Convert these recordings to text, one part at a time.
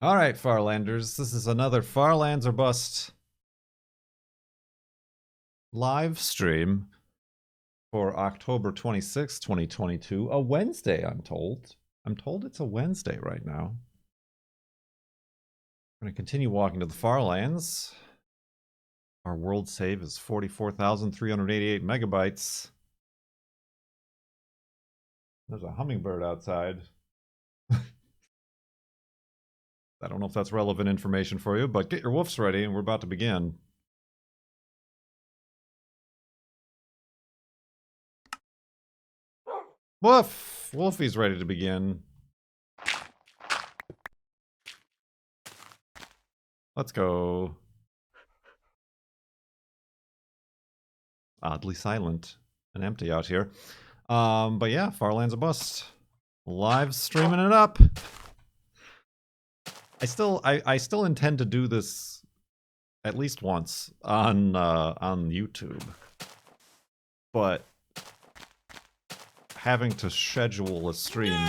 All right, Farlanders, this is another Farlands or Bust live stream for October 26th, 2022. A Wednesday, I'm told. I'm told it's a Wednesday right now. I'm going to continue walking to the Farlands. Our world save is 44,388 megabytes. There's a hummingbird outside. I don't know if that's relevant information for you, but get your woofs ready and we're about to begin. Woof! Wolfie's ready to begin. Let's go. Oddly silent and empty out here. But yeah, Farland's a bust. Live streaming it up. I still intend to do this at least once on YouTube. But having to schedule a stream.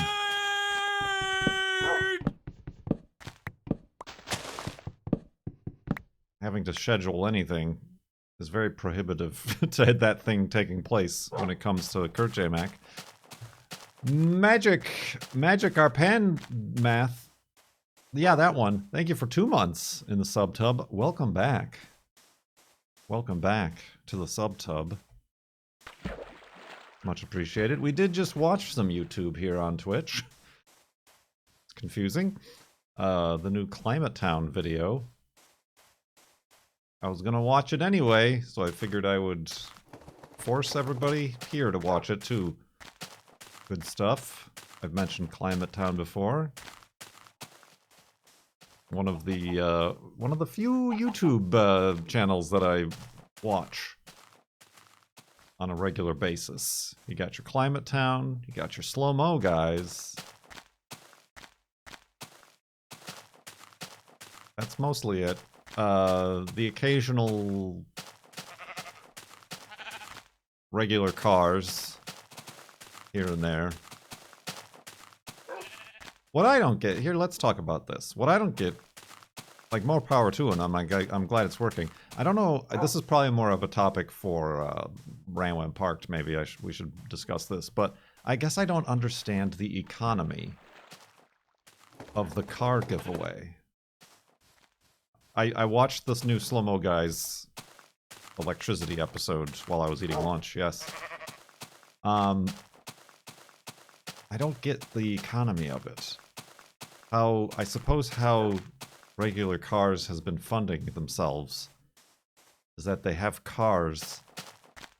Having to schedule anything is very prohibitive to that thing taking place when it comes to Kurt J. Mac. Magic Arpan Math. Yeah, that one. Thank you for 2 months in the subtub. Welcome back. Welcome back to the subtub. Much appreciated. We did just watch some YouTube here on Twitch. It's confusing. The new Climate Town video. I was gonna watch it anyway, so I figured I would force everybody here to watch it too. Good stuff. I've mentioned Climate Town before. One of the few YouTube channels that I watch on a regular basis. You got your Climate Town, you got your slow-mo guys. That's mostly it. The occasional regular cars here and there. What I don't get here, let's talk about this. What I don't get, like, more power to it. I'm glad it's working. I don't know. This is probably more of a topic for Ranwam Parked. Maybe we should discuss this. But I guess I don't understand the economy of the car giveaway. I watched this new Slow-Mo Guys electricity episode while I was eating lunch, yes. I don't get the economy of it. I suppose how regular cars has been funding themselves is that they have cars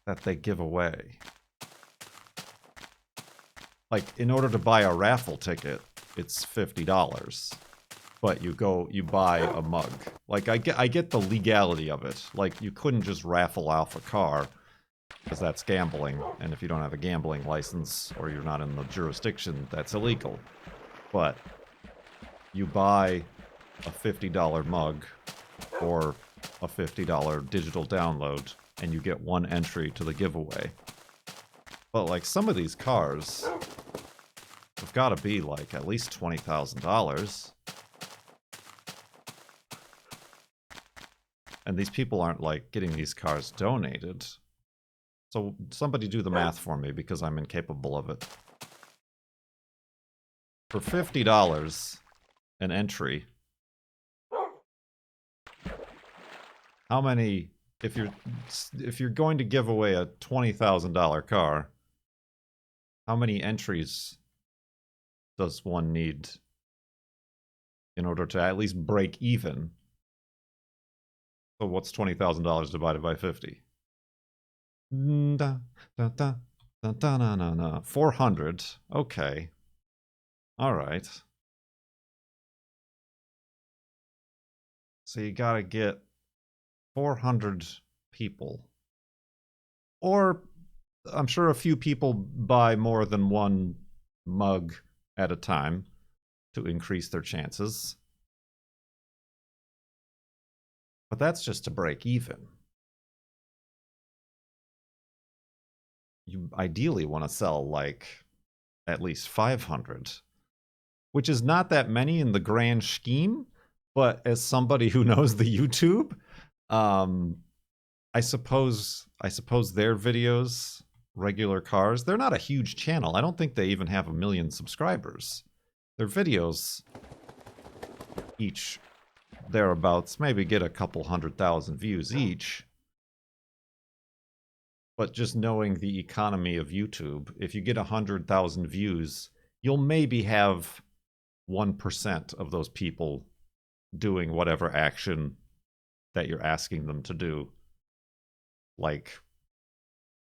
that they give away. Like, in order to buy a raffle ticket, it's $50. But you buy a mug. Like, I get the legality of it. Like, you couldn't just raffle off a car, because that's gambling, and if you don't have a gambling license, or you're not in the jurisdiction, that's illegal. But you buy a $50 mug, or a $50 digital download, and you get one entry to the giveaway. But, like, some of these cars have got to be, like, at least $20,000. And these people aren't, like, getting these cars donated. So somebody do the math for me, because I'm incapable of it. For $50 an entry, how many, if you're going to give away a $20,000 car, how many entries does one need in order to at least break even? So what's $20,000 divided by 50? 400. Okay. All right. So you gotta get 400 people. Or I'm sure a few people buy more than one mug at a time to increase their chances. But that's just to break even. You ideally want to sell, like, at least 500. which is not that many in the grand scheme, but as somebody who knows the YouTube, I suppose their videos, regular cars, they're not a huge channel. I don't think they even have 1 million subscribers. Their videos, each thereabouts, maybe get a couple 100,000 views each. But just knowing the economy of YouTube, if you get 100,000 views, you'll maybe have 1% of those people doing whatever action that you're asking them to do. Like,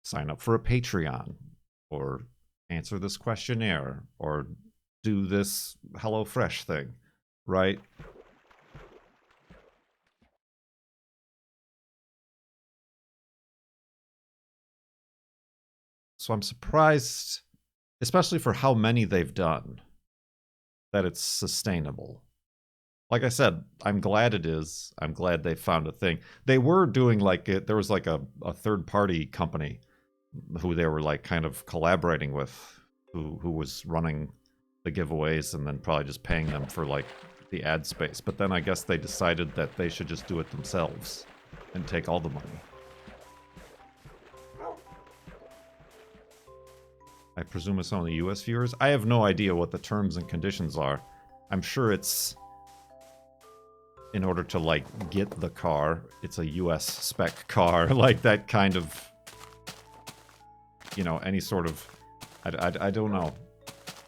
sign up for a Patreon, or answer this questionnaire, or do this HelloFresh thing, right? So I'm surprised, especially for how many they've done, that it's sustainable. Like I said, I'm glad it is. I'm glad they found a thing. They were doing like it. There was like a third-party company who they were like kind of collaborating with, who was running the giveaways and then probably just paying them for like the ad space. But then I guess they decided that they should just do it themselves and take all the money. I presume it's only US viewers. I have no idea what the terms and conditions are. I'm sure it's in order to like get the car, it's a US spec car, like that kind of, you know, any sort of, I don't know.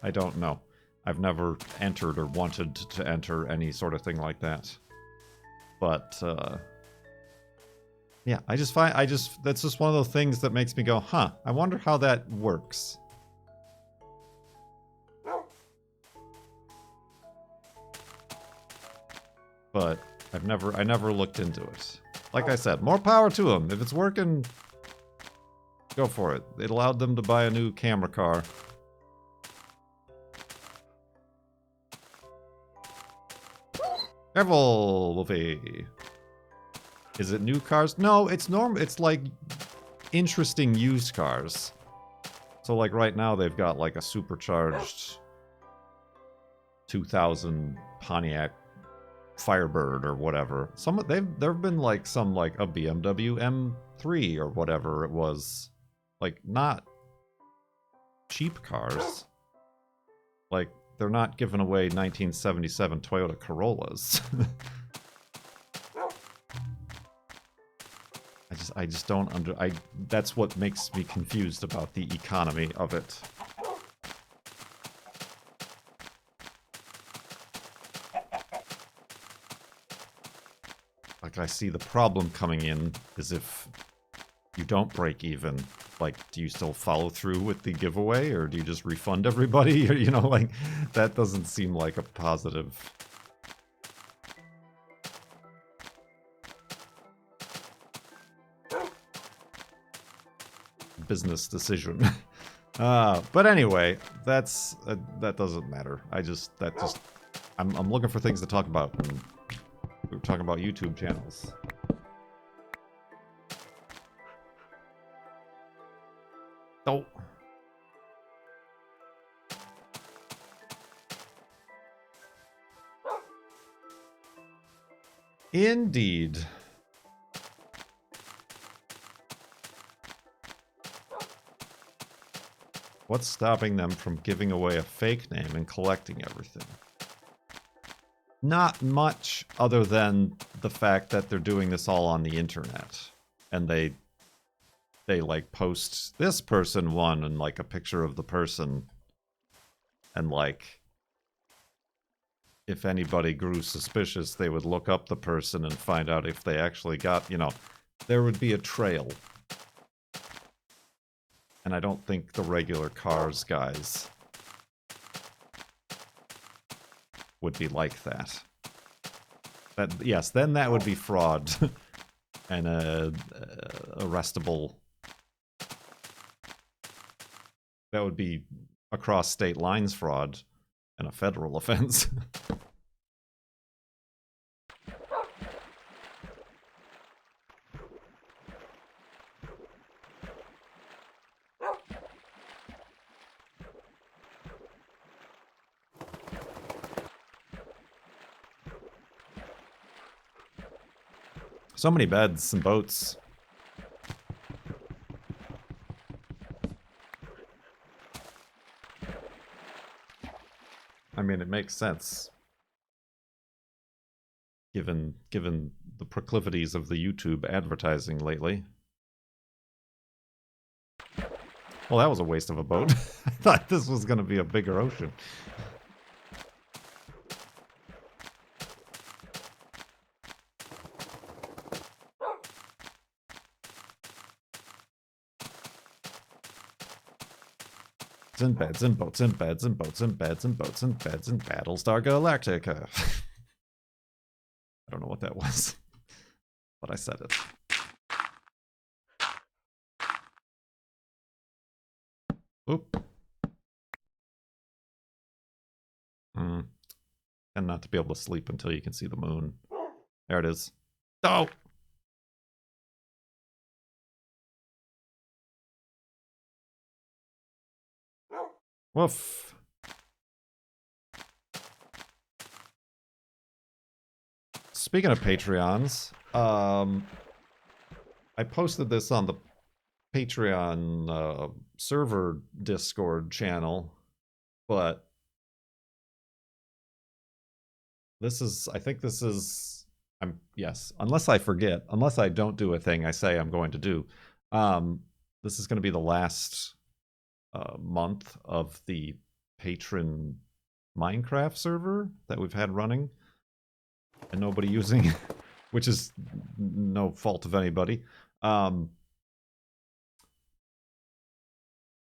I don't know. I've never entered or wanted to enter any sort of thing like that. But, yeah, that's just one of those things that makes me go, huh, I wonder how that works. But I never looked into it. Like I said, more power to them. If it's working, go for it. It allowed them to buy a new camera car. Careful, Wolfie. Is it new cars? No, it's normal. It's like interesting used cars. So like right now they've got like a supercharged 2000 Pontiac Firebird or whatever. There've been like some like a BMW M3 or whatever it was. Like not cheap cars. Like they're not giving away 1977 Toyota Corollas. I just don't that's what makes me confused about the economy of it. Like I see the problem coming in is if you don't break even, like, do you still follow through with the giveaway, or do you just refund everybody? Or, you know, like, that doesn't seem like a positive business decision. But anyway, that doesn't matter. I'm looking for things to talk about. And we were talking about YouTube channels. Oh. Indeed. What's stopping them from giving away a fake name and collecting everything? Not much, other than the fact that they're doing this all on the internet. And they like post this person won and like a picture of the person. And like, if anybody grew suspicious, they would look up the person and find out if they actually got, you know, there would be a trail. And I don't think the regular cars guys would be like that. Yes, then that would be fraud and arrestable. That would be across state lines fraud and a federal offense. So many beds and boats. I mean, it makes sense. Given the proclivities of the YouTube advertising lately. Well, that was a waste of a boat. I thought this was going to be a bigger ocean. In beds and boats and beds and boats and beds and boats and beds and Battlestar Galactica. I don't know what that was, but I said it. Oop. And not to be able to sleep until you can see the moon. There it is. Oh! Woof. Speaking of Patreons, I posted this on the Patreon server Discord channel, but this is, I think this is, yes, unless I forget, unless I don't do a thing I say I'm going to do, this is going to be the last month of the patron Minecraft server that we've had running and nobody using, which is no fault of anybody. And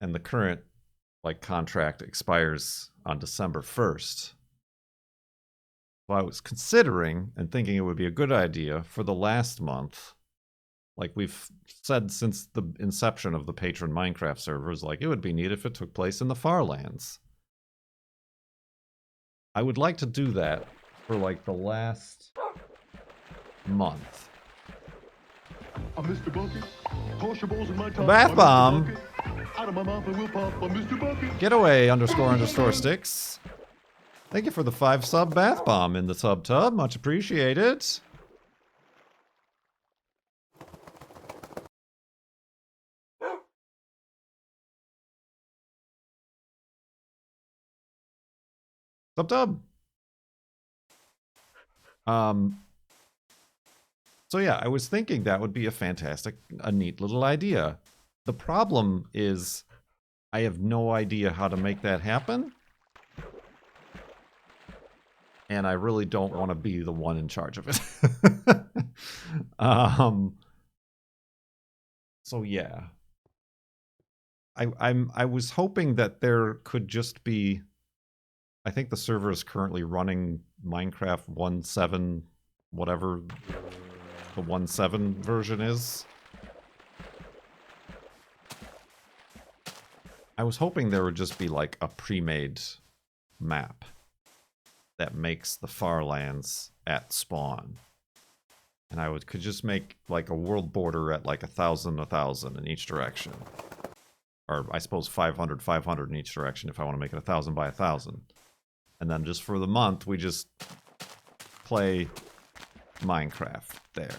the current contract expires on December 1st. So I was considering and thinking it would be a good idea for the last month, like we've said since the inception of the patron Minecraft servers, it would be neat if it took place in the Farlands. I would like to do that for the last month. Mr. Bucket, toss your balls in my top. Bath bomb. Out of my mouth I will pop. Mr. Bucket. Getaway _ sticks. Thank you for the 5 sub bath bomb in the tub. Much appreciated. Tub. So yeah, I was thinking that would be a neat little idea. The problem is I have no idea how to make that happen. And I really don't want to be the one in charge of it. So yeah. I was hoping that there could just be, I think the server is currently running Minecraft 1.7, whatever the 1.7 version is. I was hoping there would just be a pre-made map that makes the Farlands at spawn. And I could just make a world border at 1,000 in each direction. Or I suppose 500 in each direction if I want to make it 1,000 by 1,000. And then just for the month, we just play Minecraft there.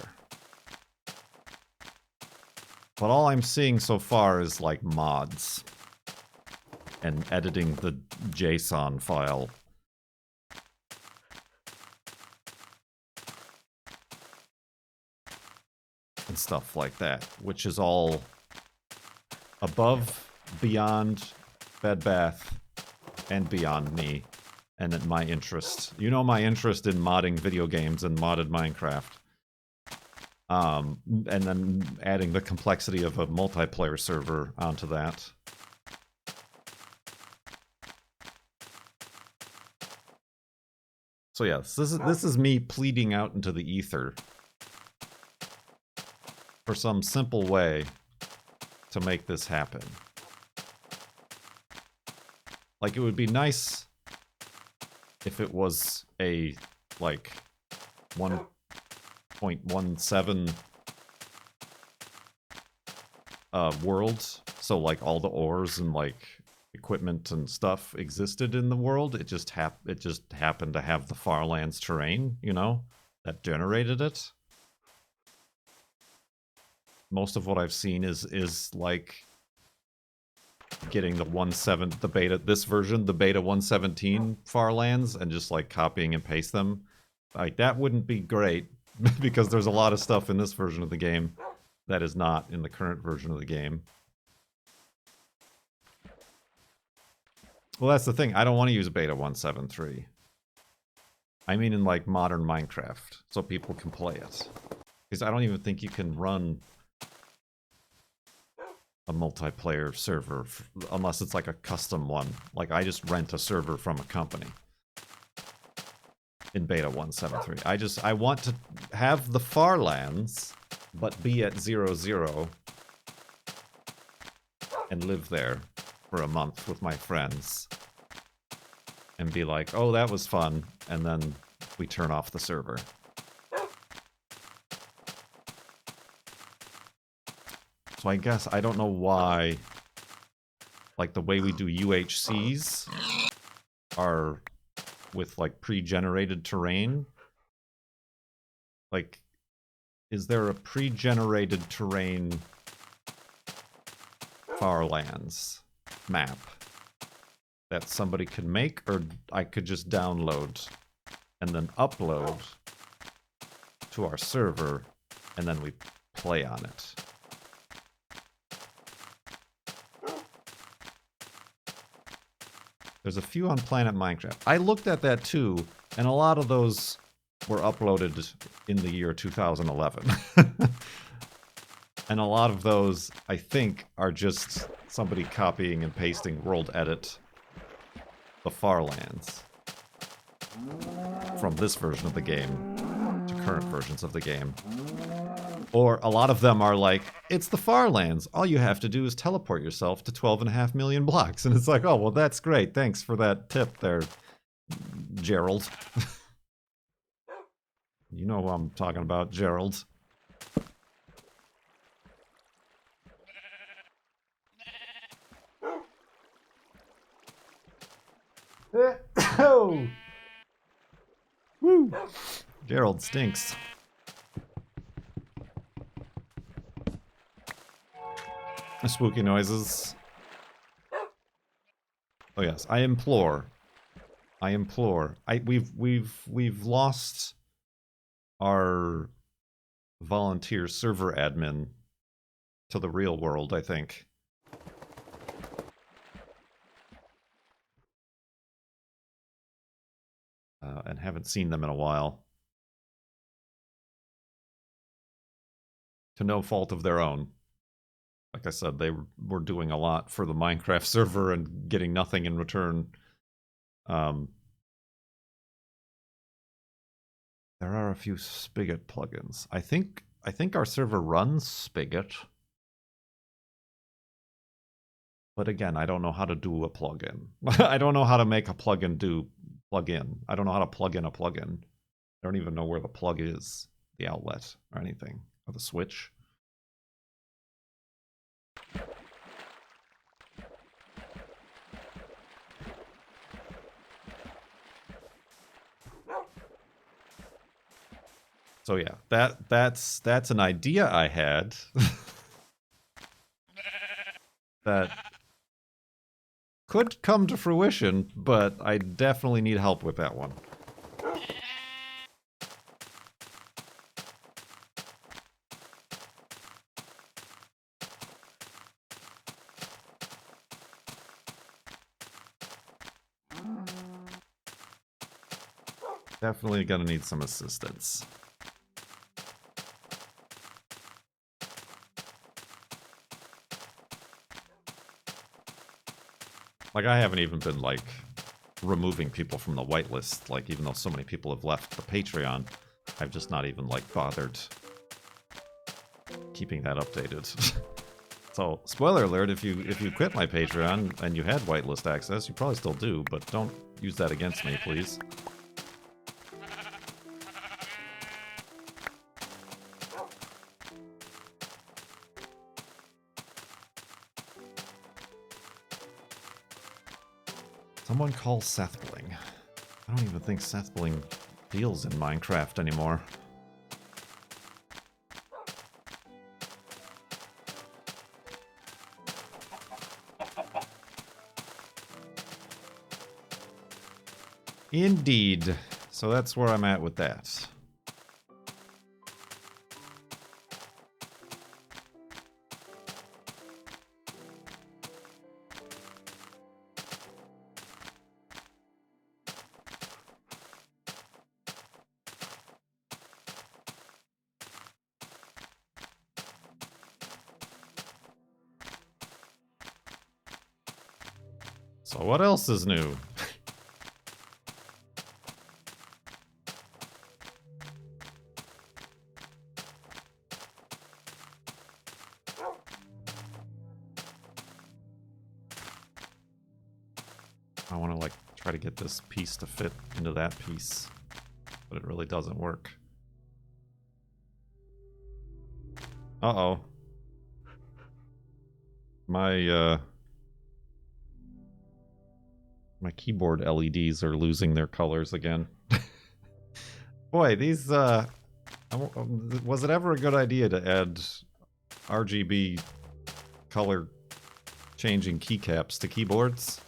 But all I'm seeing so far is mods. And editing the JSON file. And stuff like that, which is all above, beyond, Bed Bath, and beyond me, and at my interest. You know my interest in modding video games and modded Minecraft. And then adding the complexity of a multiplayer server onto that. So yes, this is me pleading out into the ether for some simple way to make this happen. It would be nice if it was a 1.17 world, so all the ores and equipment and stuff existed in the world. It just happened to have the Farlands terrain, that generated it. Most of what I've seen is like getting the beta, this version, the beta 117 Farlands, and just like copying and paste them. Like that wouldn't be great because there's a lot of stuff in this version of the game that is not in the current version of the game. Well, that's the thing. I don't want to use beta 173. I mean in like modern Minecraft, so people can play it. Because I don't even think you can run a multiplayer server unless it's like a custom one. Like I just rent a server from a company in beta 173. I want to have the Farlands, but be at 0-0 and live there for a month with my friends and be like, oh, that was fun, and then we turn off the server. So I guess I don't know why, like the way we do UHCs are with like pre-generated terrain. Like, is there a pre-generated terrain Farlands map that somebody could make, or I could just download and then upload to our server and then we play on it? There's a few on Planet Minecraft. I looked at that too, and a lot of those were uploaded in the year 2011. And a lot of those, I think, are just somebody copying and pasting World Edit the Farlands from this version of the game to current versions of the game. Or a lot of them are like, it's the Farlands. All you have to do is teleport yourself to 12.5 million blocks. And it's like, oh, well, that's great. Thanks for that tip there, Gerald. You know who I'm talking about, Gerald. Oh! Woo! Gerald stinks. Spooky noises. Oh yes, I implore. We've lost our volunteer server admin to the real world, I think. And haven't seen them in a while. To no fault of their own. Like I said, they were doing a lot for the Minecraft server and getting nothing in return. There are a few Spigot plugins. I think our server runs Spigot. But again, I don't know how to do a plugin. I don't know how to make a plugin do plugin. I don't know how to plug in a plugin. I don't even know where the plug is, the outlet or anything, or the switch. So yeah, that's an idea I had that could come to fruition, but I definitely need help with that one. Definitely gonna need some assistance. Like, I haven't even been, like, removing people from the whitelist, like, even though so many people have left the Patreon, I've just not even, like, bothered keeping that updated. So, spoiler alert, if you quit my Patreon and you had whitelist access, you probably still do, but don't use that against me, please. Someone call Sethbling. I don't even think Sethbling deals in Minecraft anymore. Indeed. So that's where I'm at with that. So what else is new? I want to like try to get this piece to fit into that piece, but it really doesn't work. Uh-oh. My my keyboard LEDs are losing their colors again. Boy, these was it ever a good idea to add RGB color changing keycaps to keyboards?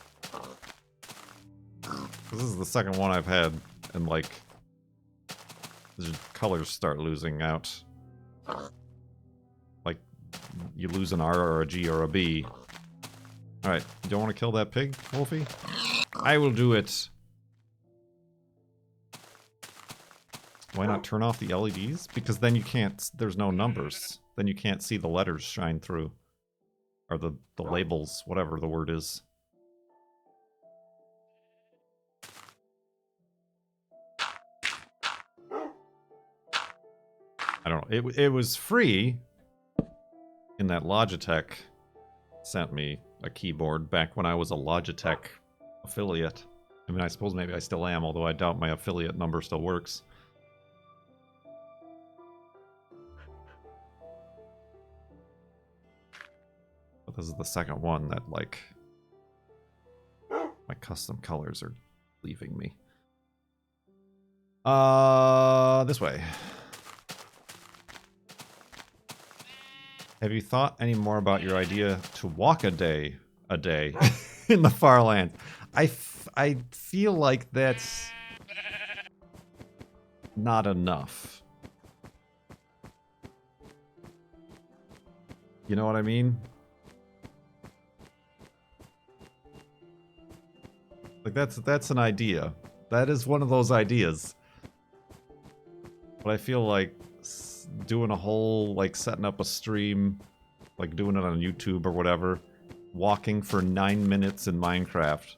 This is the second one I've had, and like the colors start losing out. Like you lose an R or a G or a B. Alright, you don't want to kill that pig, Wolfie? I will do it. Why not turn off the LEDs? Because then you can't, there's no numbers. Then you can't see the letters shine through. Or the labels, whatever the word is. I don't know. It was free in that Logitech sent me a keyboard back when I was a Logitech affiliate. I mean, I suppose maybe I still am, although I doubt my affiliate number still works. But this is the second one that, like, my custom colors are leaving me. This way. Have you thought any more about your idea to walk a day in the far land? I feel like that's not enough. You know what I mean? Like that's an idea. That is one of those ideas. But I feel like doing a whole, like, setting up a stream, like doing it on YouTube or whatever, walking for 9 minutes in Minecraft,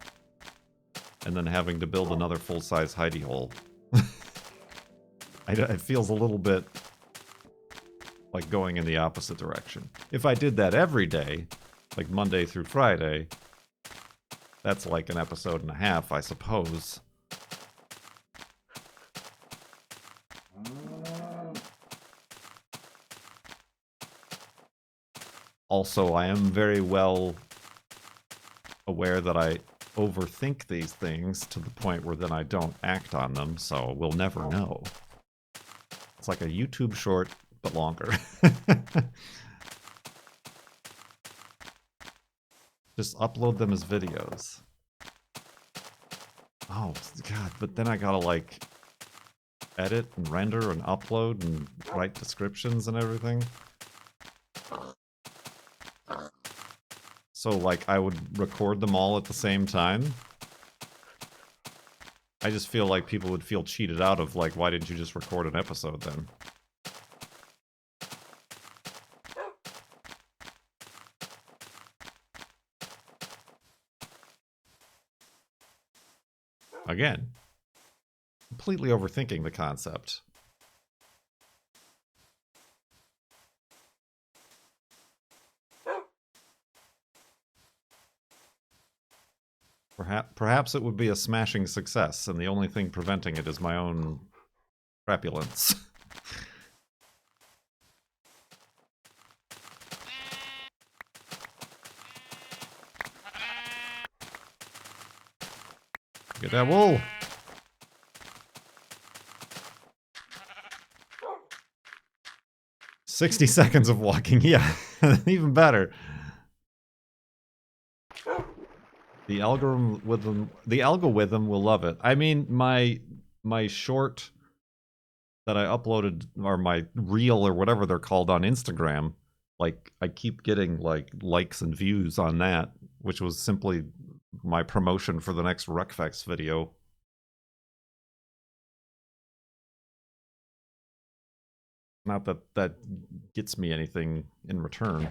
and then having to build another full-size hidey hole. It feels a little bit like going in the opposite direction. If I did that every day, like Monday through Friday, that's like an episode and a half, I suppose. Also, I am very well aware that I overthink these things to the point where then I don't act on them, so we'll never know. It's like a YouTube short, but longer. Just upload them as videos. Oh, God, but then I gotta, like, edit and render and upload and write descriptions and everything. So, like, I would record them all at the same time. I just feel like people would feel cheated out of, like, why didn't you just record an episode then? Again, completely overthinking the concept. Perhaps it would be a smashing success, and the only thing preventing it is my own crapulence. Get that wool! "60 seconds of walking," yeah, even better. The algorithm will love it. I mean, my short that I uploaded, or my reel or whatever they're called on Instagram, like I keep getting like likes and views on that, which was simply my promotion for the next Recfex video. Not that that gets me anything in return.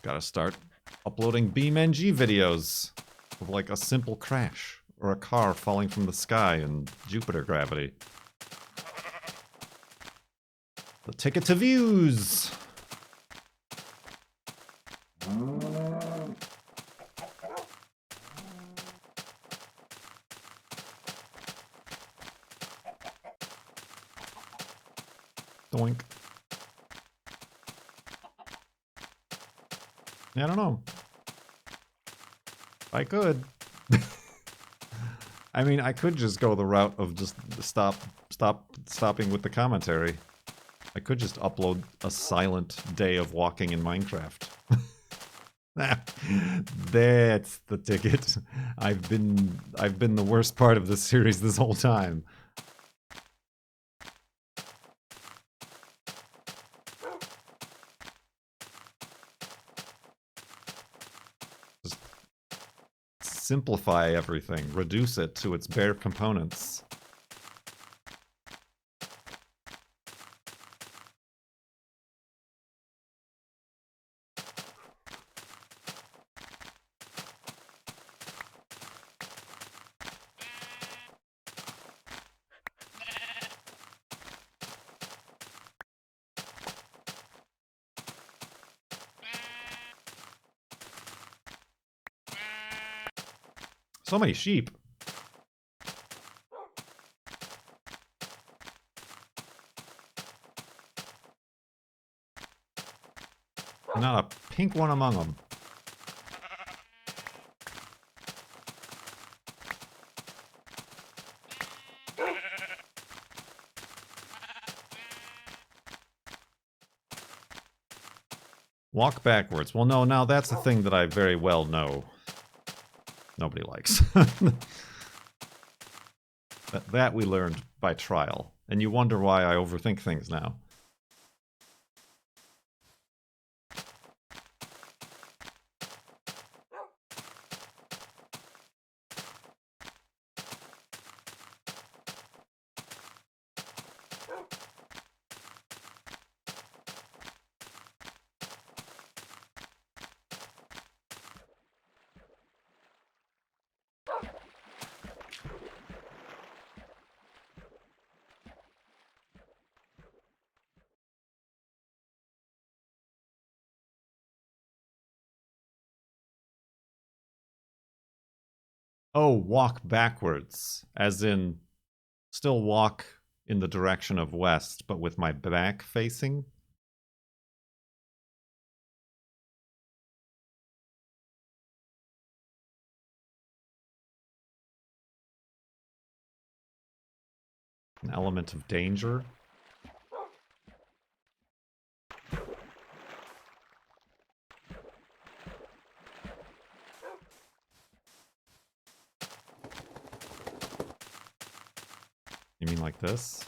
Gotta start uploading BeamNG videos of like a simple crash or a car falling from the sky in Jupiter gravity. The ticket to views! Doink. Yeah, I don't know. I could. I mean, I could just go the route of just stopping with the commentary. I could just upload a silent day of walking in Minecraft. That's the ticket. I've been the worst part of this series this whole time. Just simplify everything, reduce it to its bare components. So many sheep. Not a pink one among them. Walk backwards. Well, no, now that's a thing that I very well know nobody likes. That we learned by trial. And you wonder why I overthink things now. Oh, walk backwards. As in, still walk in the direction of west, but with my back facing? An element of danger? You mean like this?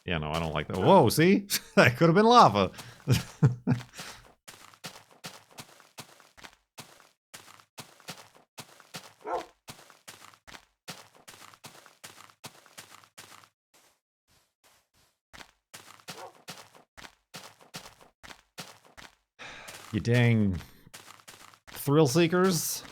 Yeah, no, I don't like that. Whoa, see? That could have been lava. You dang thrill seekers.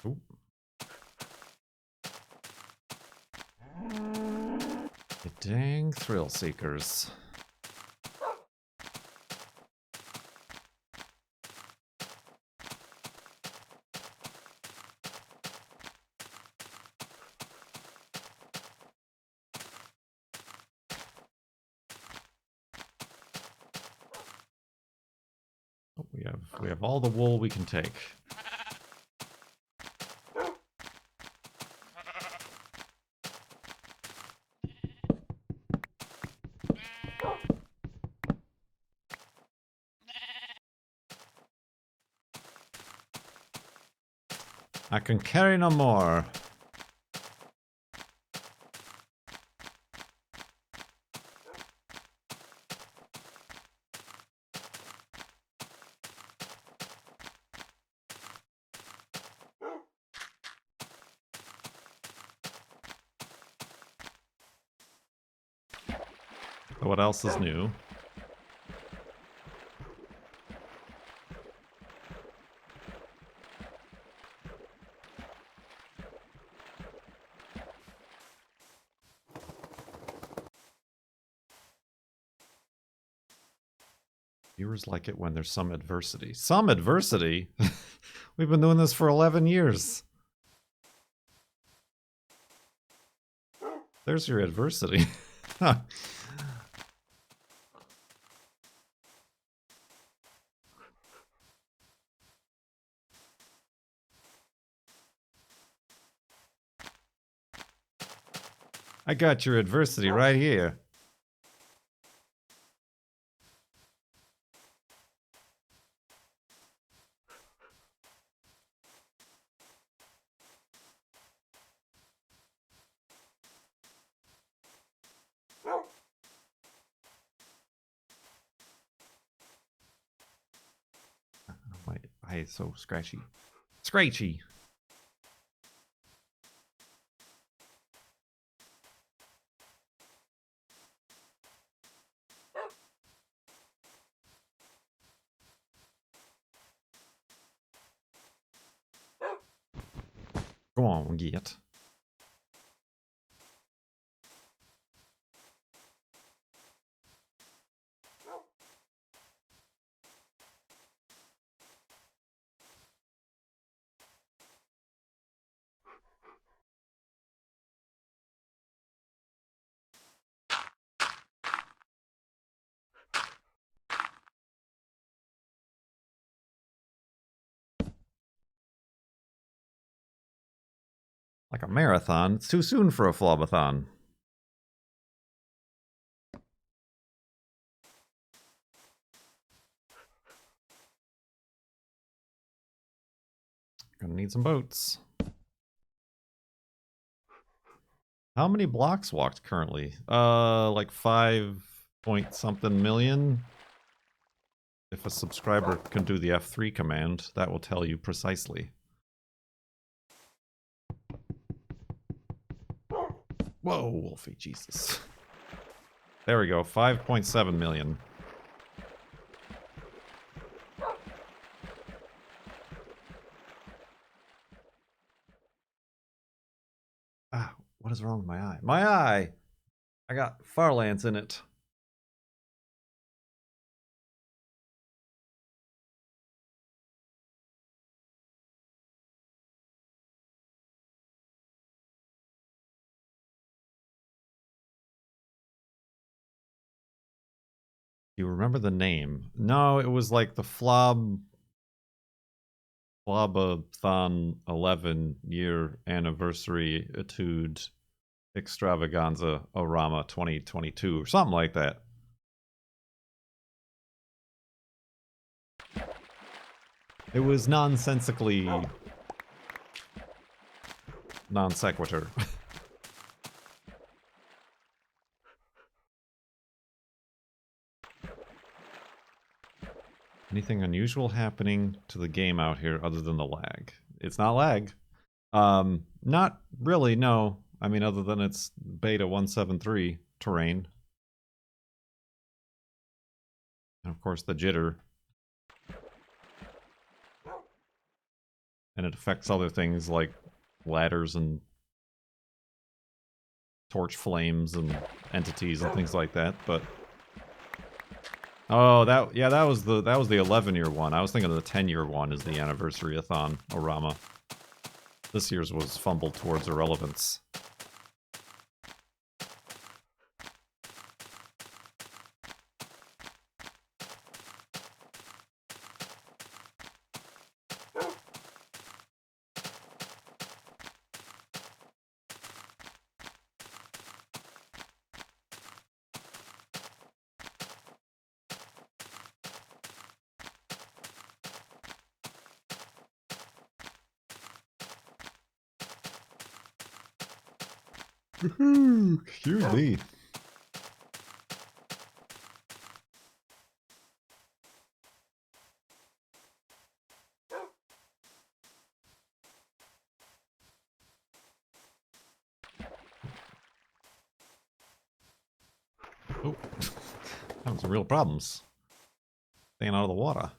Ooh. You dang thrill seekers. We have all the wool we can take. I can carry no more. What else is new? Viewers like it when there's some adversity. Some adversity? We've been doing this for 11 years. There's your adversity. I got your adversity right here. My eye is so scratchy. Scratchy! Go on, get. Like a marathon, it's too soon for a flobathon. Gonna need some boats. How many blocks walked currently? Like 5 point something million. If a subscriber can do the F3 command, that will tell you precisely. Whoa, Wolfie, Jesus. There we go, 5.7 million. Ah, what is wrong with my eye? My eye! I got Farlands in it. You remember the name? No, it was like the Flobathon 11-year anniversary etude extravaganza orama 2022 or something like that. It was nonsensically non sequitur. Anything unusual happening to the game out here other than the lag? It's not lag. Not really, no. I mean, other than it's beta 173 terrain. And of course the jitter. And it affects other things like ladders and torch flames and entities and things like that, but oh, that was the 11-year one. I was thinking of the 10-year one is the anniversary-a-thon orama. This year's was fumbled towards irrelevance. Excuse me. Oh, having some real problems staying out of the water.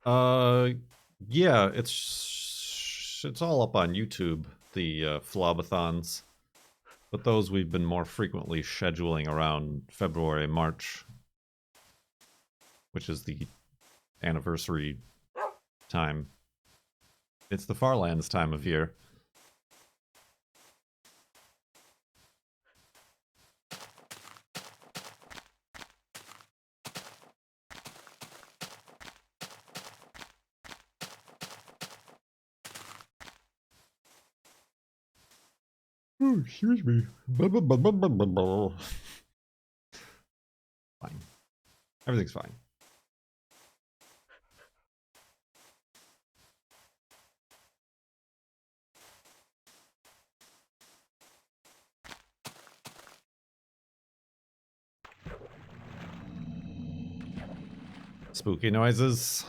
Uh, yeah, it's all up on YouTube, the Flobathons. But those we've been more frequently scheduling around February, March, which is the anniversary time. It's the Farlands time of year. Oh, excuse me. Fine. Everything's fine. Spooky noises.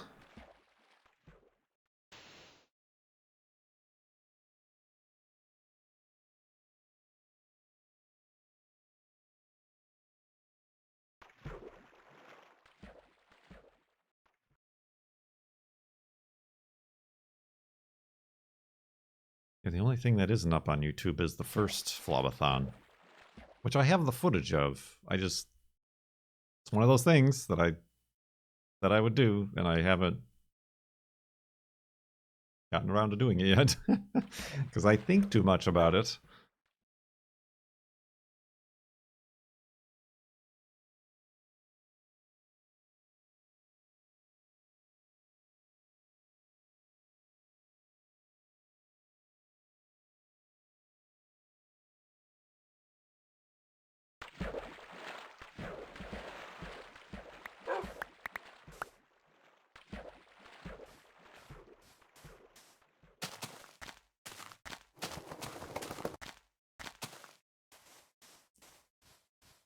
Yeah, the only thing that isn't up on YouTube is the first Flobathon, which I have the footage of. It's one of those things that I would do, and I haven't gotten around to doing it yet because I think too much about it.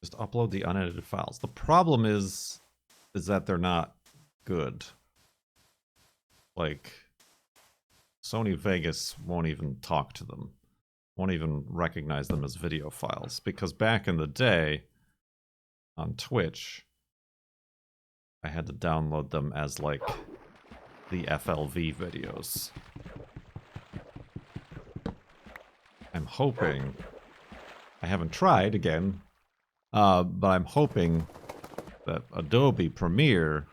Just upload the unedited files. The problem is that they're not good. Like, Sony Vegas won't even talk to them. Won't even recognize them as video files. Because back in the day, on Twitch, I had to download them as, like, the FLV videos. I'm hoping... I haven't tried, again, but I'm hoping that Adobe Premiere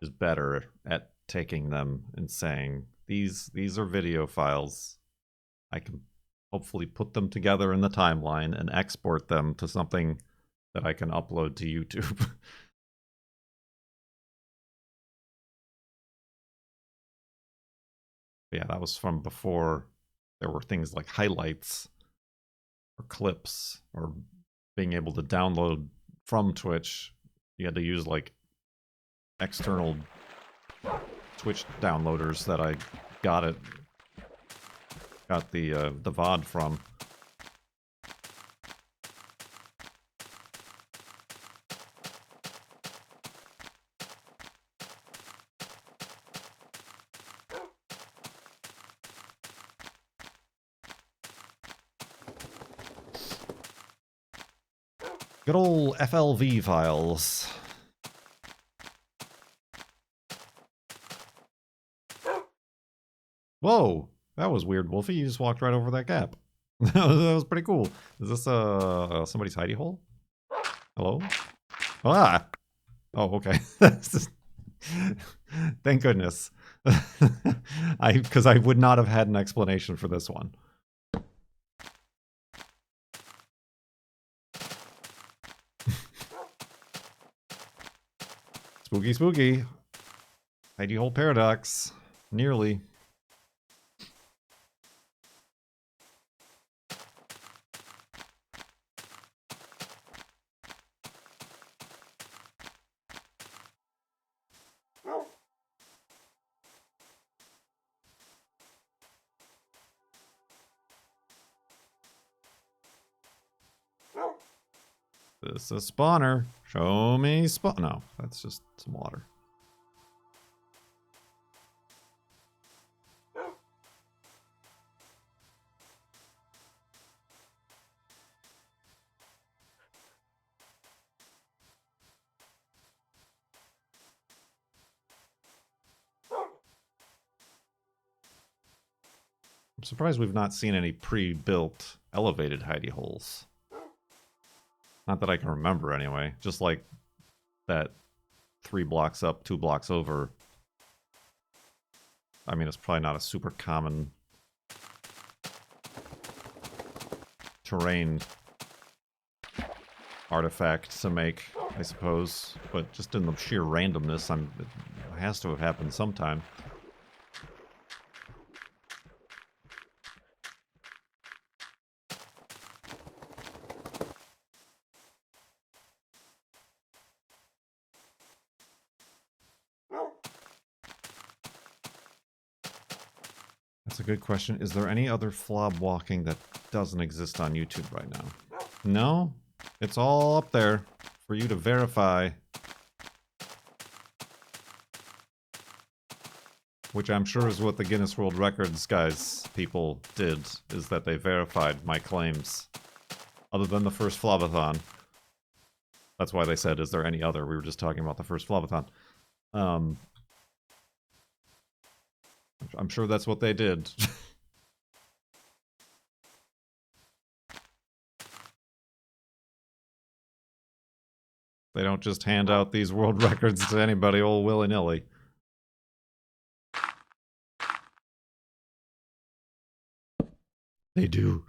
is better at taking them and saying, these are video files. I can hopefully put them together in the timeline and export them to something that I can upload to YouTube. Yeah, that was from before there were things like highlights or clips or being able to download from Twitch. You had to use like external Twitch downloaders that I got the VOD from. Good old FLV files. Whoa, that was weird, Wolfie. You just walked right over that gap. That was pretty cool. Is this somebody's hidey hole? Hello? Ah! Oh, okay. Thank goodness. Because I would not have had an explanation for this one. Spooky, spooky. Hidey hole paradox. Nearly. This is a spawner. Show me spawn. No, that's just some water. I'm surprised we've not seen any pre-built elevated hidey holes. Not that I can remember anyway. Just like that 3 blocks up, 2 blocks over. I mean, it's probably not a super common terrain artifact to make, I suppose. But just in the sheer randomness, it has to have happened sometime. That's a good question. Is there any other flob walking that doesn't exist on YouTube right now? No? It's all up there for you to verify. Which I'm sure is what the Guinness World Records people did, is that they verified my claims. Other than the first Flobathon. That's why they said, is there any other? We were just talking about the first Flobathon. I'm sure that's what they did. They don't just hand out these world records to anybody all willy-nilly. They do.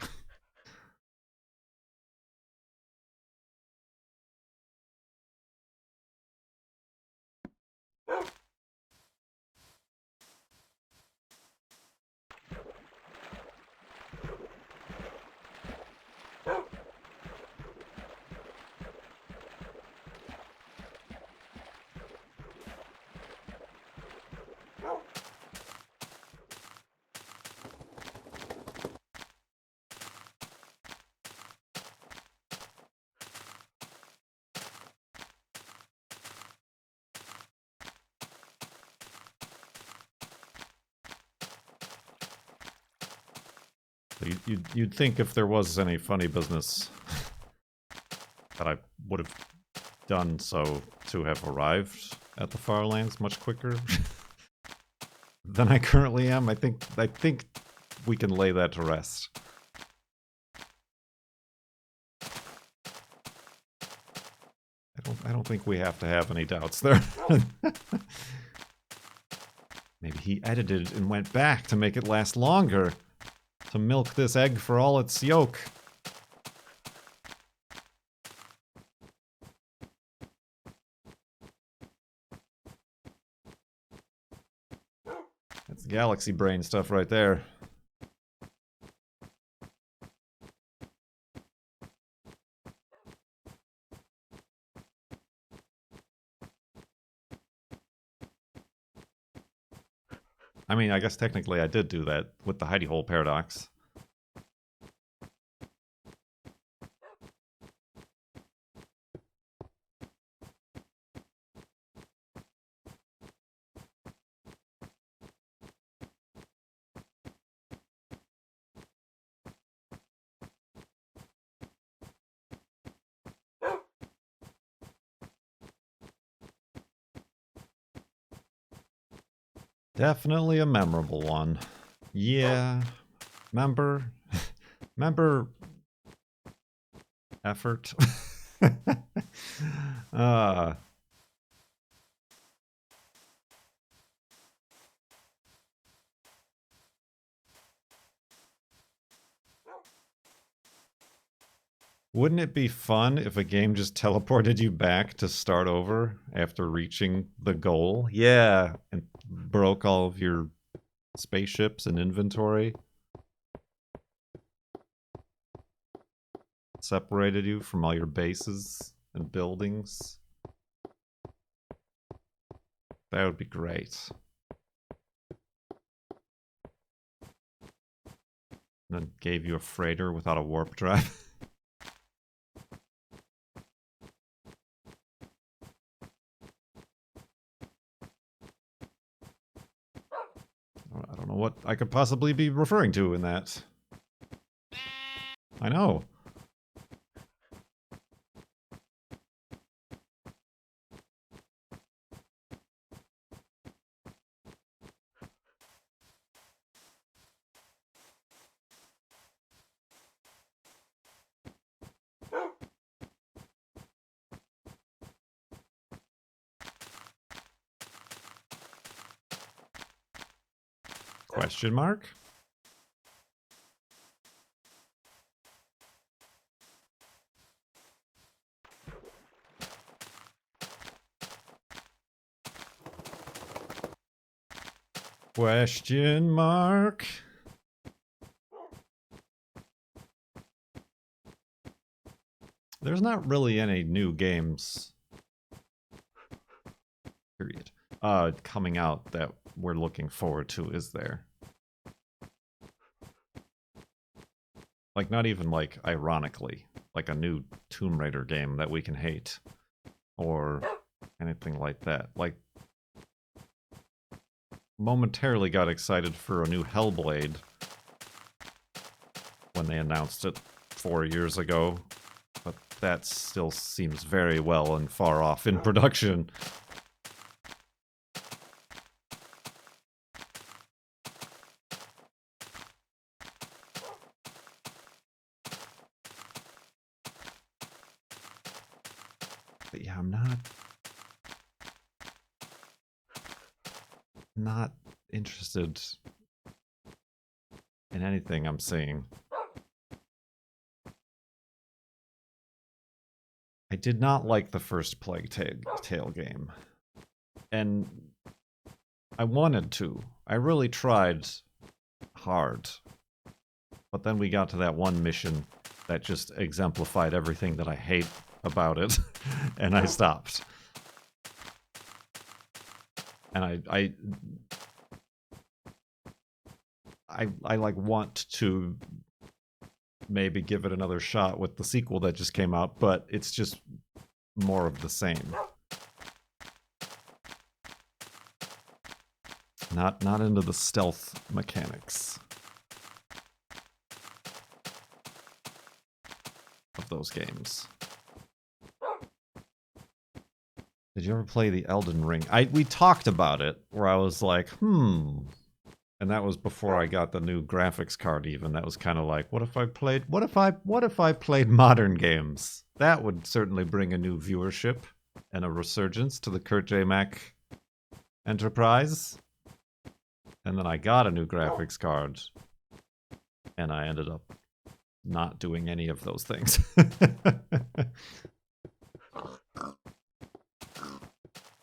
You'd think if there was any funny business that I would have done so to have arrived at the Far Lands much quicker than I currently am. I think we can lay that to rest. I don't think we have to have any doubts there. Maybe he edited and went back to make it last longer. To milk this egg for all its yolk. That's galaxy brain stuff right there. I mean, I guess technically I did do that with the hidey hole paradox. Definitely a memorable one. Yeah. Remember Remember effort? uh, wouldn't it be fun if a game just teleported you back to start over after reaching the goal? Yeah, and broke all of your spaceships and inventory. Separated you from all your bases and buildings. That would be great. And then gave you a freighter without a warp drive. I don't know what I could possibly be referring to in that. I know. Question mark? Question mark? There's not really any new games, period, coming out that we're looking forward to, is there? Like, not even, like, ironically, like a new Tomb Raider game that we can hate, or anything like that. Like, momentarily got excited for a new Hellblade when they announced it 4 years ago, but that still seems very well and far off in production. But yeah, I'm not interested in anything I'm seeing. I did not like the first Plague Tale game. And I wanted to. I really tried hard. But then we got to that one mission that just exemplified everything that I hate about it, and I stopped. And I like want to maybe give it another shot with the sequel that just came out, but it's just more of the same. Not into the stealth mechanics of those games. Did you ever play the Elden Ring? We talked about it, where I was like, and that was before I got the new graphics card even. That was kind of like, what if I played modern games? That would certainly bring a new viewership and a resurgence to the Kurt J. Mac enterprise. And then I got a new graphics card, and I ended up not doing any of those things.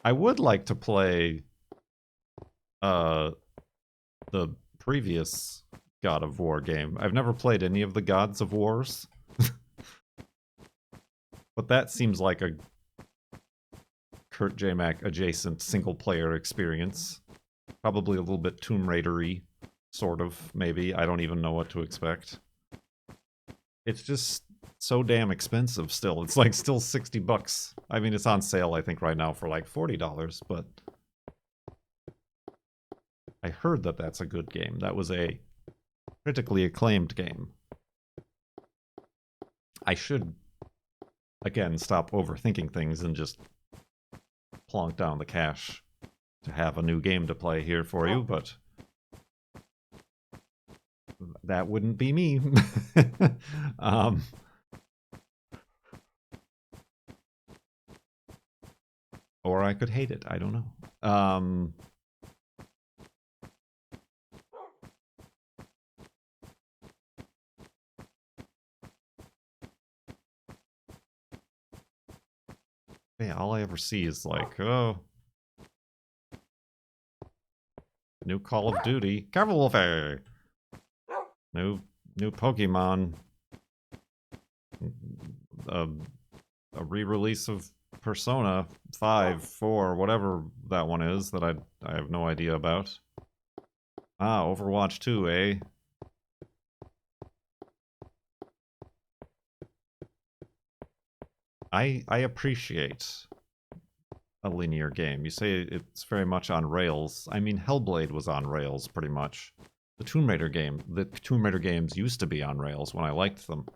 I would like to play the previous God of War game. I've never played any of the Gods of Wars. But that seems like a Kurt J. Mac adjacent single-player experience. Probably a little bit Tomb Raider-y, sort of, maybe. I don't even know what to expect. It's just so damn expensive still. It's like still $60. I mean, it's on sale, I think, right now for like $40, but I heard that that's a good game. That was a critically acclaimed game. I should, again, stop overthinking things and just plonk down the cash to have a new game to play here for you, but That wouldn't be me. um, or I could hate it. I don't know. Yeah, all I ever see is like, oh, new Call of Duty. Careful, Wolfie! New Pokemon. A re-release of Persona 5, 4, whatever that one is that I have no idea about. Ah, Overwatch 2, eh? I appreciate a linear game. You say it's very much on rails. I mean, Hellblade was on rails, pretty much. The Tomb Raider games used to be on rails when I liked them.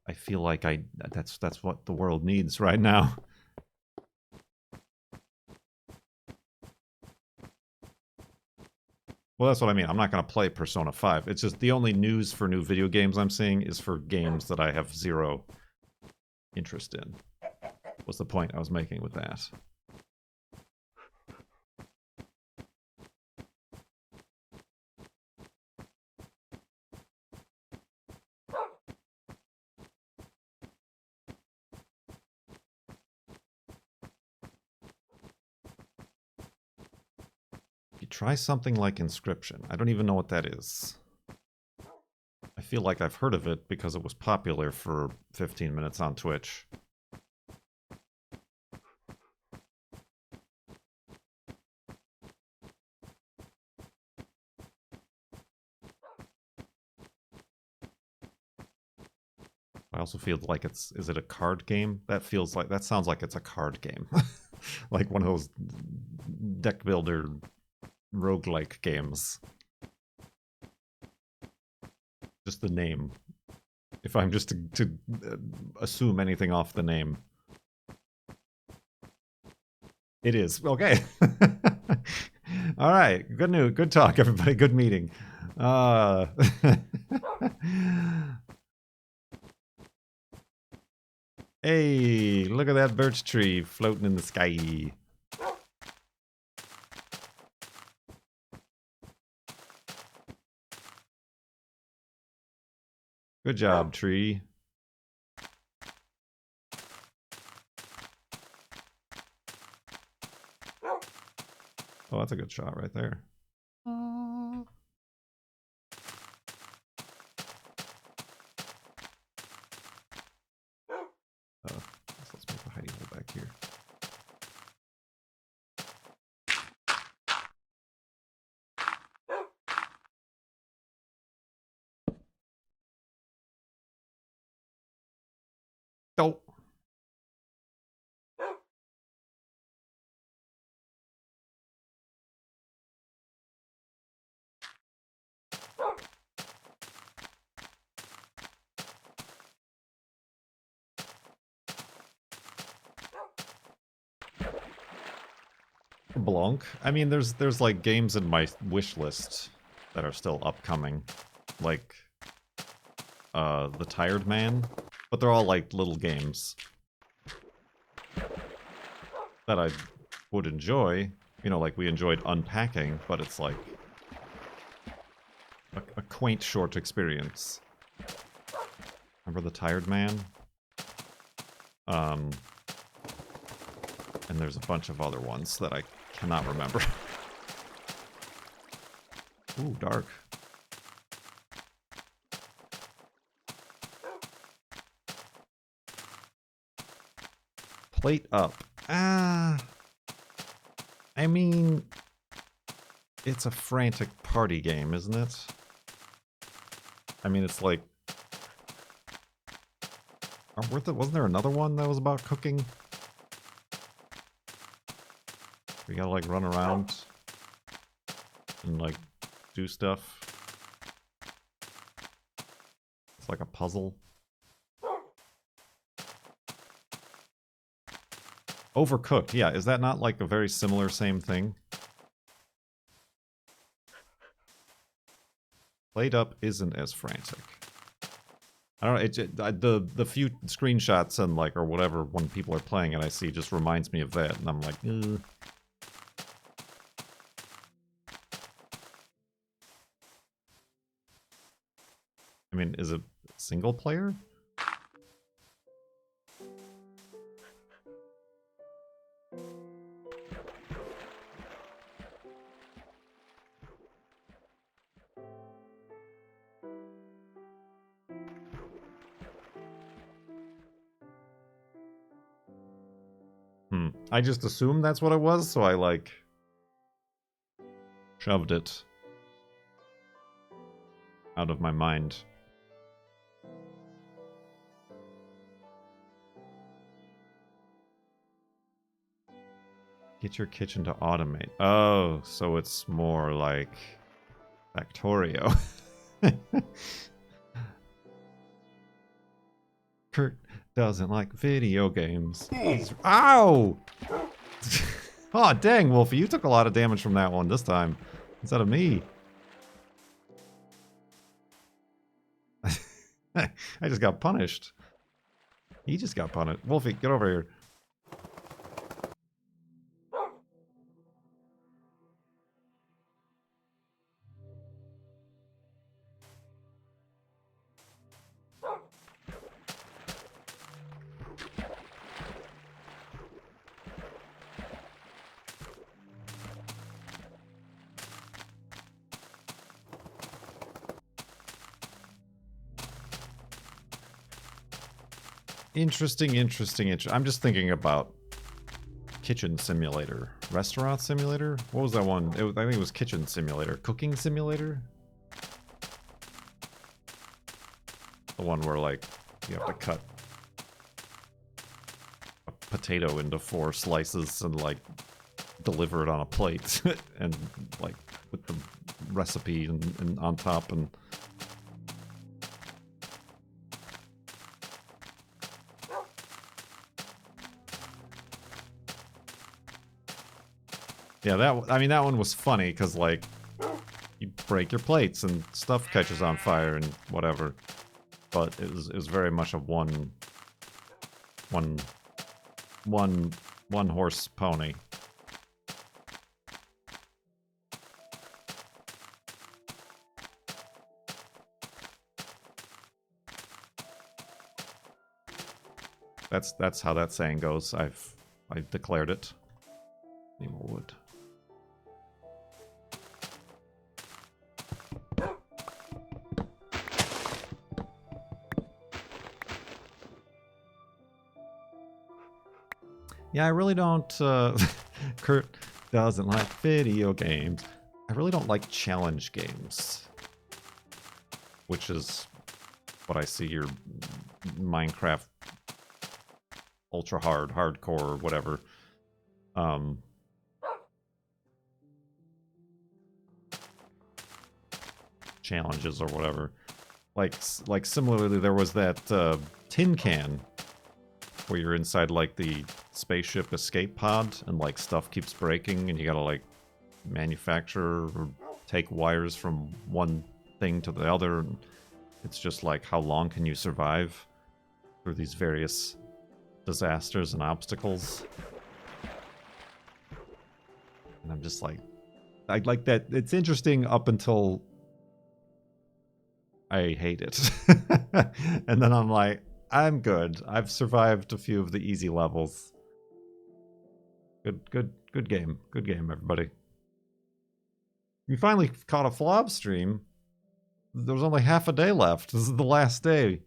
I feel like that's what the world needs right now. Well, that's what I mean. I'm not going to play Persona 5. It's just the only news for new video games I'm seeing is for games that I have zero interest in. Was the point I was making with that. You try something like Inscription. I don't even know what that is. I feel like I've heard of it because it was popular for 15 minutes on Twitch. I also feel like is it a card game? That sounds like it's a card game. Like one of those deck builder roguelike games. Just the name. If I'm just to assume anything off the name. It is. Okay. All right. Good news. Good talk, everybody. Good meeting. Hey, look at that birch tree floating in the sky. Good job, tree. Oh, that's a good shot right there. Let's make a hidey hole back here. Oh. Blanc. I mean, there's like games in my wish list that are still upcoming, like The Tired Man, but they're all like little games that I would enjoy. You know, like we enjoyed Unpacking, but it's like a quaint short experience. Remember The Tired Man? And there's a bunch of other ones that I cannot remember. Ooh, dark. Plate up. I mean, it's a frantic party game, isn't it? I mean, it's like... Wasn't there another one that was about cooking? We gotta, like, run around and, like, do stuff. It's like a puzzle. Overcooked, yeah. Is that not, like, a very similar same thing? Played Up isn't as frantic. I don't know. The few screenshots and like or whatever when people are playing it, I see just reminds me of that, and I'm like, ugh. I mean, is it single player? I just assumed that's what it was, so I like shoved it out of my mind. Get your kitchen to automate. Oh, so it's more like Factorio. Kurt doesn't like video games. Ow! Oh, dang, Wolfie, you took a lot of damage from that one this time. Instead of me. I just got punished. He just got punished. Wolfie, get over here. Interesting. I'm just thinking about kitchen simulator. Restaurant simulator? What was that one? I think it was kitchen simulator. Cooking simulator? The one where, like, you have to cut a potato into 4 slices and, like, deliver it on a plate. And, like, with the recipe and on top and... Yeah, that one was funny, because, like, you break your plates and stuff catches on fire and whatever. But it was very much a one horse pony. That's how that saying goes. I've declared it. Need more wood. Yeah, I really don't, Kurt doesn't like video games. I really don't like challenge games. Which is what I see your Minecraft ultra hard, hardcore, whatever. Challenges or whatever. Like similarly, there was that tin can where you're inside like the spaceship escape pod and like stuff keeps breaking and you gotta like manufacture or take wires from one thing to the other. And it's just like, how long can you survive through these various disasters and obstacles? And I'm just like, I like that. It's interesting up until I hate it. And then I'm like, I'm good. I've survived a few of the easy levels. Good game. Good game, everybody. We finally caught a flob stream. There was only half a day left. This is the last day.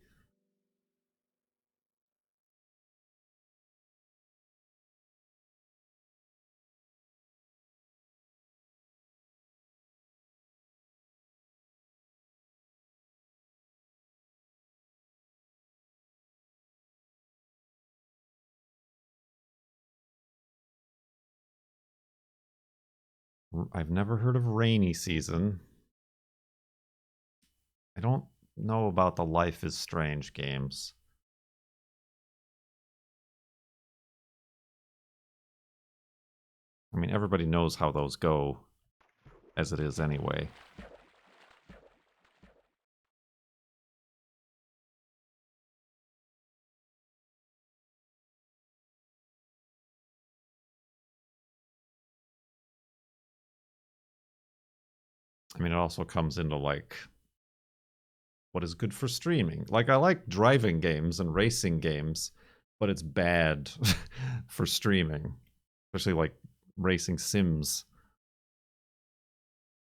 I've never heard of rainy season. I don't know about the Life is Strange games. I mean, everybody knows how those go, as it is anyway. I mean, it also comes into, like, what is good for streaming. Like, I like driving games and racing games, but it's bad for streaming, especially like racing sims,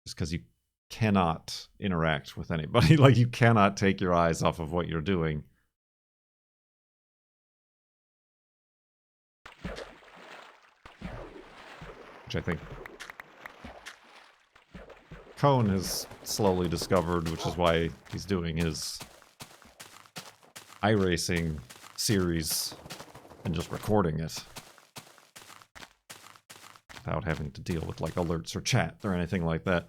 just because you cannot interact with anybody. Like, you cannot take your eyes off of what you're doing. Which I think Cone has slowly discovered, which is why he's doing his iRacing series and just recording it without having to deal with, like, alerts or chat or anything like that.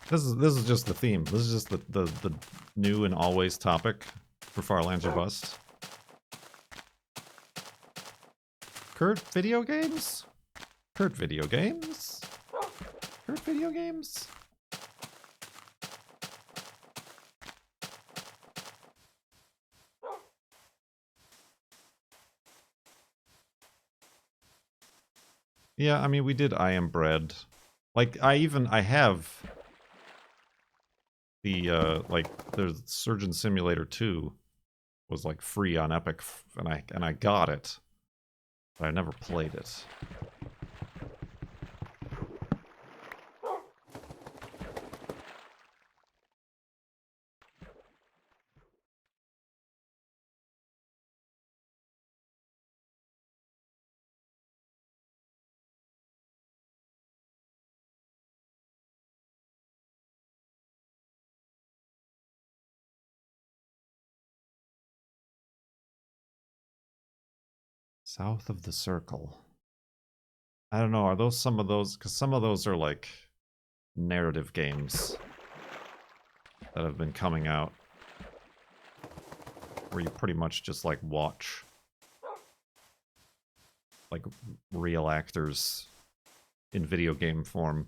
This is just the theme. This is just the new and always topic for Farlands or Bust. Kurt video games? Kurt video games? Kurt video games? Yeah, I mean, we did I Am Bread. Like, I have the, like, there's Surgeon Simulator 2 was, like, free on Epic, and I got it, but I never played it. South of the Circle. I don't know, are those some of those? Because some of those are, like, narrative games that have been coming out where you pretty much just, like, watch, like, real actors in video game form.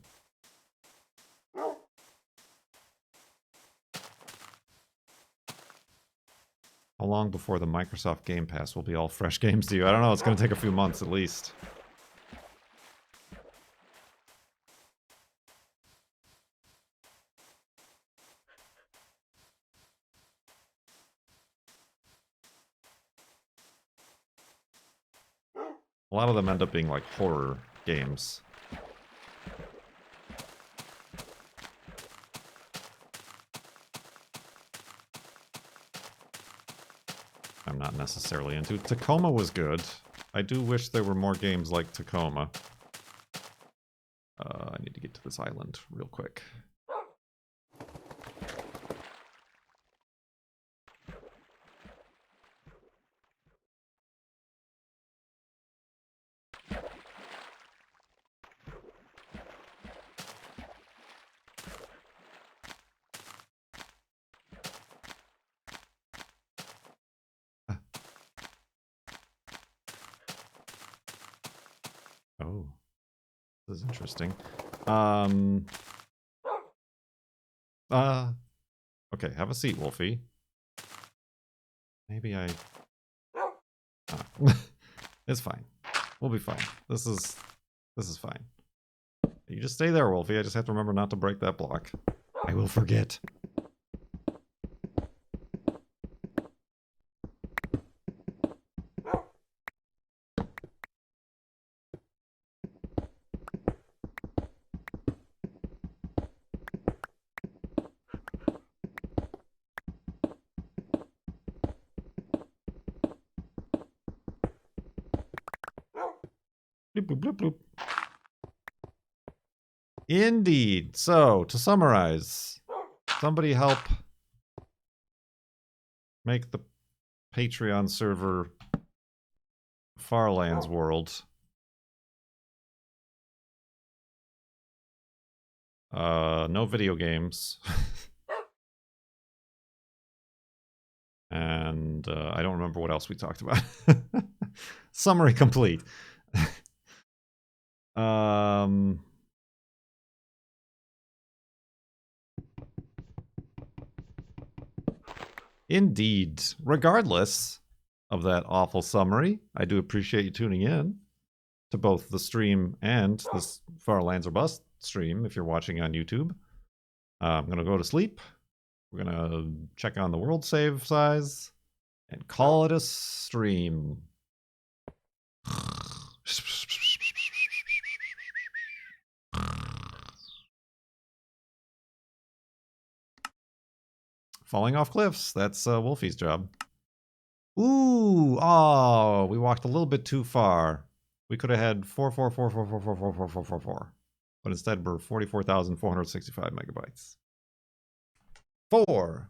How long before the Microsoft Game Pass will be all fresh games to you? I don't know, it's going to take a few months at least. A lot of them end up being, like, horror games. I'm not necessarily into. Tacoma was good. I do wish there were more games like Tacoma. I need to get to this island real quick. Oh, this is interesting. Okay, have a seat, Wolfie. Maybe I... It's fine. We'll be fine. This is fine. You just stay there, Wolfie. I just have to remember not to break that block. I will forget. Bloop, bloop, bloop, bloop. Indeed. So, to summarize, somebody help make the Patreon server Farlands World. No video games. And I don't remember what else we talked about. Summary complete. Indeed. Regardless of that awful summary, I do appreciate you tuning in to both the stream and this Far Lands or Bust stream if you're watching on YouTube. I'm going to go to sleep. We're going to check on the world save size and call it a stream. Falling off cliffs. That's Wolfie's job. Ooh, oh, we walked a little bit too far. We could have had 44444444444. But instead we're 44,465 megabytes. 4